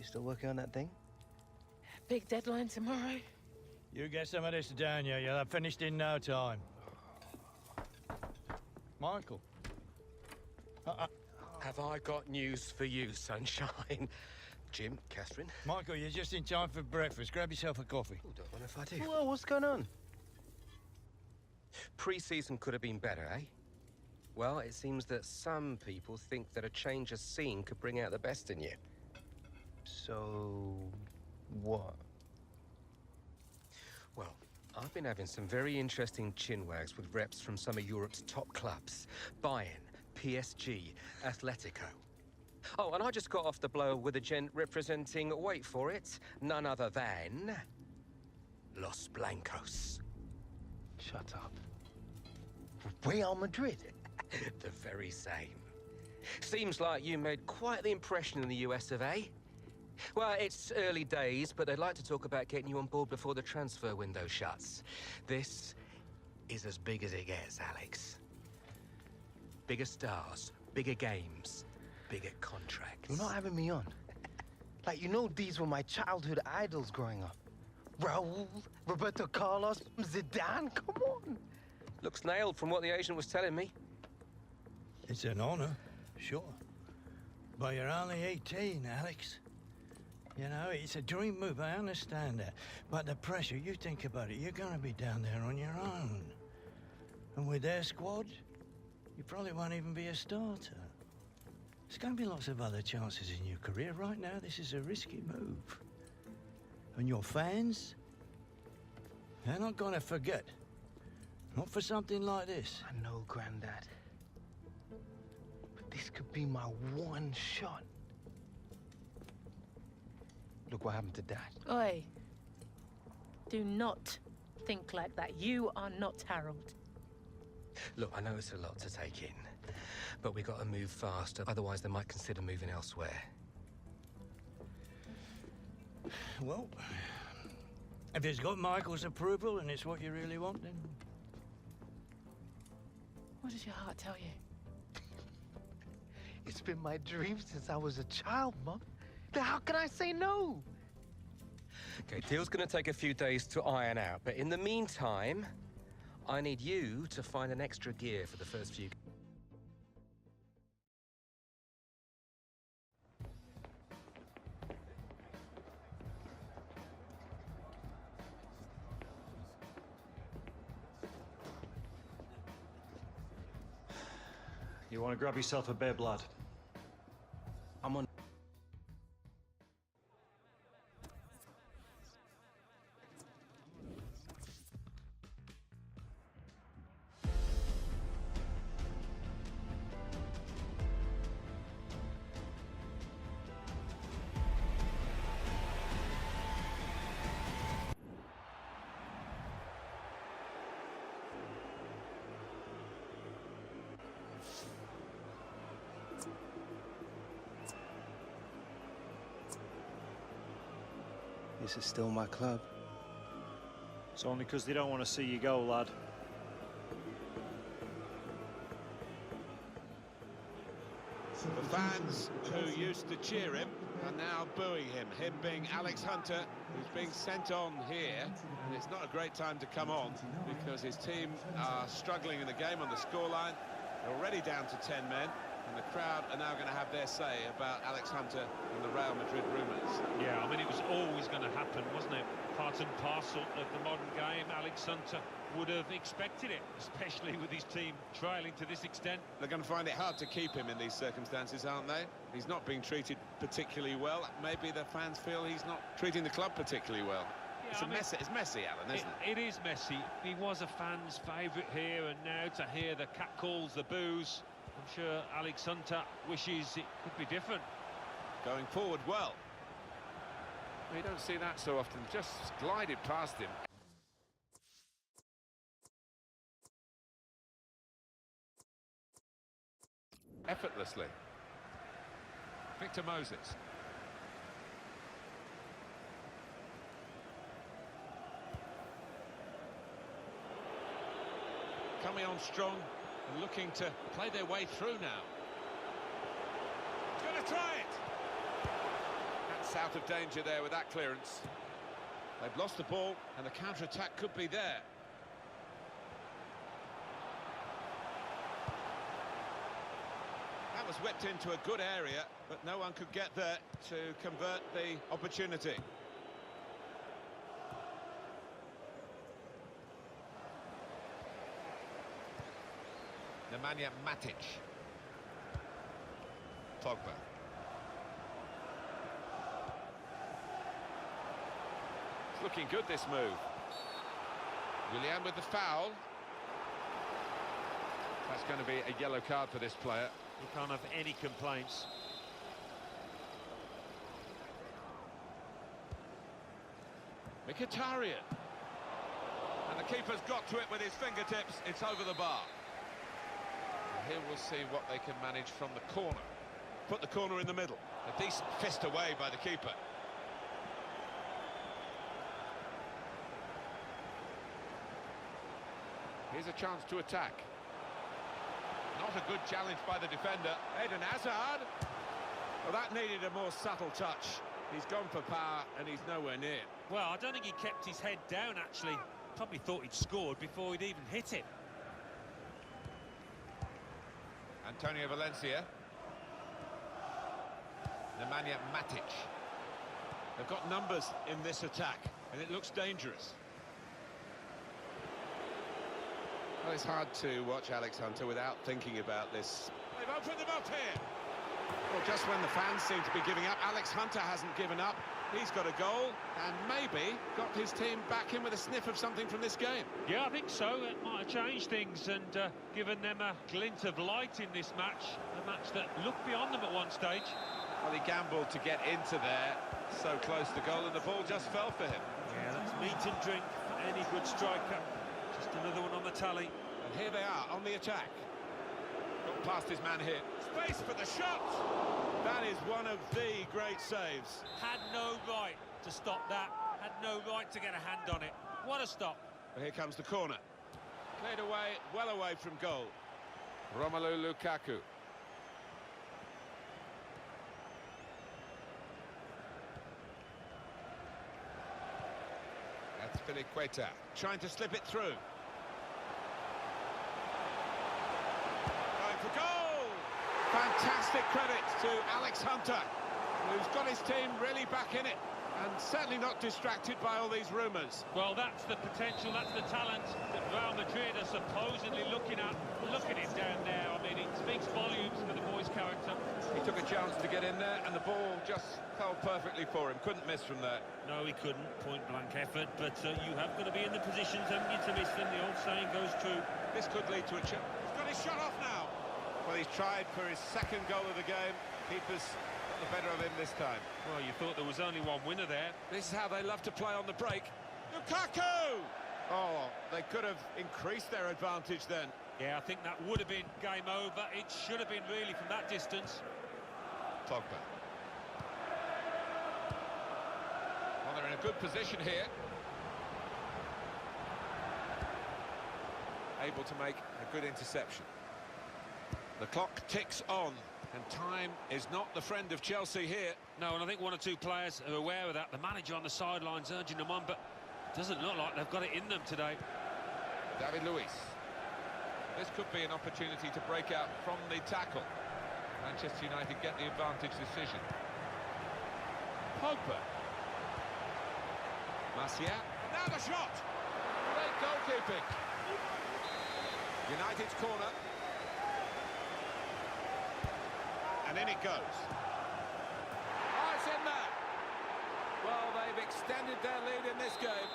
still working on that thing? Big deadline tomorrow. You get some of this down, you'll have finished in no time. Michael. Have I got news for you, sunshine? Jim, Catherine? Michael, you're just in time for breakfast. Grab yourself a coffee. Oh, don't mind if I do. Well, what's going on? Pre-season could have been better, eh? Well, it seems that some people think that a change of scene could bring out the best in you. So, what? Well, I've been having some very interesting chinwags with reps from some of Europe's top clubs. Bayern, PSG, Atletico. Oh, and I just got off the blow with a gent representing, wait for it, none other than... Los Blancos. Shut up. Real Madrid? The very same. Seems like you made quite the impression in the US of A. Well, it's early days, but they'd like to talk about getting you on board before the transfer window shuts. This is as big as it gets, Alex. Bigger stars, bigger games, bigger contracts. You're not having me on. Like, you know these were my childhood idols growing up. Raul, Roberto Carlos, Zidane, come on. Looks nailed from what the agent was telling me. It's an honor, sure. But you're only 18, Alex. You know, it's a dream move, I understand that. But the pressure, you think about it, you're gonna be down there on your own. And with their squad, you probably won't even be a starter. There's gonna be lots of other chances in your career. Right now, this is a risky move. And your fans, they're not gonna forget. Not for something like this. I know, Grandad. But this could be my one shot. Look what happened to Dad. Oi. Do not think like that. You are not Harold. Look, I know it's a lot to take in, but we got to move faster, otherwise they might consider moving elsewhere. Well, if it's got Michael's approval and it's what you really want, then... What does your heart tell you? It's been my dream since I was a child, Mum. How can I say no? Okay, deal's gonna take a few days to iron out, but in the meantime, I need you to find an extra gear for the first few... You want to grab yourself a bib, lad? I'm on... This is still my club. It's only because they don't want to see you go, lad. The fans who used to cheer him are now booing him. Him being Alex Hunter, who's being sent on here. And it's not a great time to come on because his team are struggling in the game on the scoreline. They're already down to 10 men. And the crowd are now going to have their say about Alex Hunter and the Real Madrid rumours. Yeah, I mean, it was always going to happen, wasn't it? Part and parcel of the modern game. Alex Hunter would have expected it, especially with his team trailing to this extent. They're going to find it hard to keep him in these circumstances, aren't they? He's not being treated particularly well. Maybe the fans feel he's not treating the club particularly well. Yeah, It's messy, Alan, isn't it? It is messy. He was a fan's favourite here, and now to hear the catcalls, the boos, I'm sure Alex Hunter wishes it could be different. Going forward well. We don't see that so often, just glided past him. Effortlessly. Victor Moses. Coming on strong and looking to play their way through now. He's going to try it. That's That's out of danger there with that clearance. They've lost the ball, and the counter-attack could be there. That was whipped into a good area, but no one could get there to convert the opportunity. Nemanja Matic. Pogba. It's looking good, this move. Willian with the foul. That's going to be a yellow card for this player. You can't have any complaints. Mkhitaryan. And the keeper's got to it with his fingertips. It's over the bar. And here we'll see what they can manage from the corner. Put the corner in the middle. A decent fist away by the keeper. Here's a chance to attack. Not a good challenge by the defender. Eden Hazard. Well, that needed a more subtle touch. He's gone for power, and he's nowhere near. Well, I don't think he kept his head down, actually. Probably thought he'd scored before he'd even hit it. Antonio Valencia. Nemanja Matic. They've got numbers in this attack, and it looks dangerous. Well, it's hard to watch Alex Hunter without thinking about this. They've opened them up here. Well, just when the fans seem to be giving up, Alex Hunter hasn't given up. He's got a goal and maybe got his team back in with a sniff of something from this game. Yeah, I think so. It might have changed things and given them a glint of light in this match. A match that looked beyond them at one stage. Well, he gambled to get into there, so close to goal, and the ball just fell for him. Yeah, that's meat and drink for any good striker. Just another one on the tally. And here they are on the attack. Got past his man here. Space for the shot! That is one of the great saves. Had no right to stop that. Had no right to get a hand on it. What a stop. Well, here comes the corner. Cleared away, well away from goal. Romelu Lukaku. That's Filiqueta. Trying to slip it through. Going for goal! Fantastic credit to Alex Hunter, who's got his team really back in it, and certainly not distracted by all these rumours. Well, that's the potential, that's the talent that Real Madrid are supposedly looking at. Look at him down there. I mean, it speaks volumes for the boy's character. He took a chance to get in there, and the ball just fell perfectly for him. Couldn't miss from there. No, he couldn't. Point-blank effort, but you have got to be in the positions, haven't you, to miss them? The old saying goes true. This could lead to a chance. He's got his shot off now. Well, he's tried for his second goal of the game. Keeper's got the better of him this time. Well, you thought there was only one winner there. This is how they love to play on the break. Lukaku! Oh, they could have increased their advantage then. Yeah, I think that would have been game over. It should have been really from that distance. Pogba. Well, they're in a good position here. Able to make a good interception. The clock ticks on, and time is not the friend of Chelsea here. No, and I think one or two players are aware of that. The manager on the sidelines urging them on, but it doesn't look like they've got it in them today. David Luiz. This could be an opportunity to break out from the tackle. Manchester United get the advantage decision. Pogba. Martial. Now the shot! Great goalkeeping. United's corner. And in it goes. Oh, it's in there! Well, they've extended their lead in this game.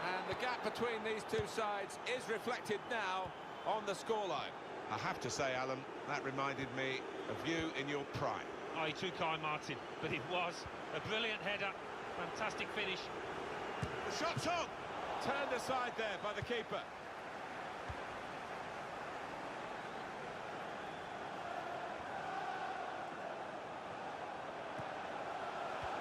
And the gap between these two sides is reflected now on the scoreline. I have to say, Alan, that reminded me of you in your prime. Oh, you're too kind, Martin, but it was a brilliant header. Fantastic finish. The shot's on! Turned aside there by the keeper.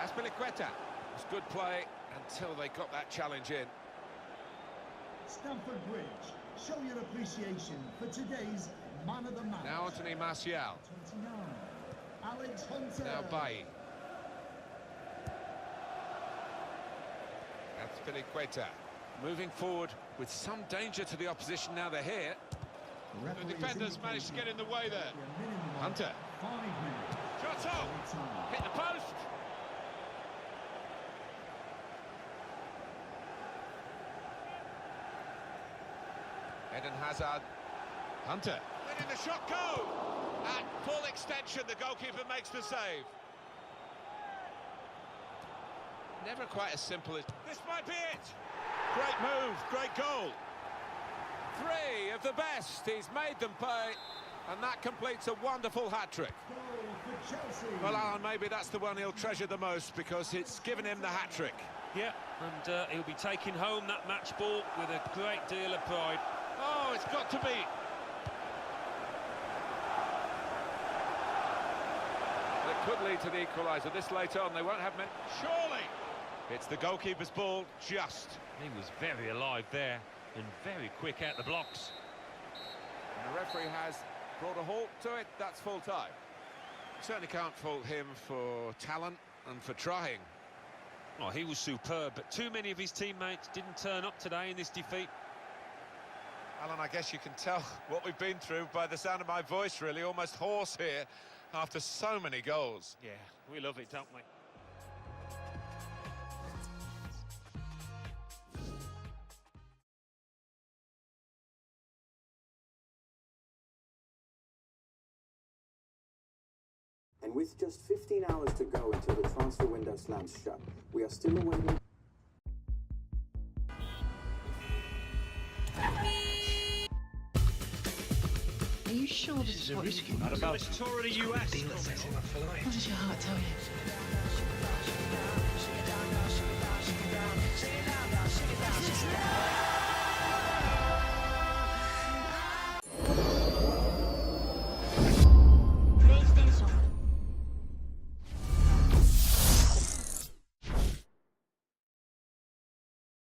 Azpilicueta. It's good play until they got that challenge in. Stamford Bridge, show your appreciation for today's man of the match. Now Anthony Martial. 29. Alex Hunter. Now Bailly. Filiqueta. Moving forward with some danger to the opposition now they're here. The defenders managed to get in the way there. Hunter. Shot off! Hit the post! Eden Hazard. Hunter. Letting the shot go! At full extension, the goalkeeper makes the save. Never quite as simple as... This might be it! Great move, great goal. 3 of the best, he's made them pay. And that completes a wonderful hat-trick. Well, Alan, maybe that's the one he'll treasure the most because it's given him the hat-trick. Yeah, and he'll be taking home that match ball with a great deal of pride. Oh, it's got to be. It could lead to the equaliser. This late on, they won't have many. Surely! It's the goalkeeper's ball, just. He was very alive there and very quick out the blocks. And the referee has brought a halt to it. That's full time. Certainly can't fault him for talent and for trying. Oh, he was superb, but too many of his teammates didn't turn up today in this defeat. Alan, I guess you can tell what we've been through by the sound of my voice, really. Almost hoarse here after so many goals. Yeah, we love it, don't we? And with just 15 hours to go until the transfer window slams shut, we are still awaiting... Are you sure this is what you... Not about the tour of the US. What does your heart tell you?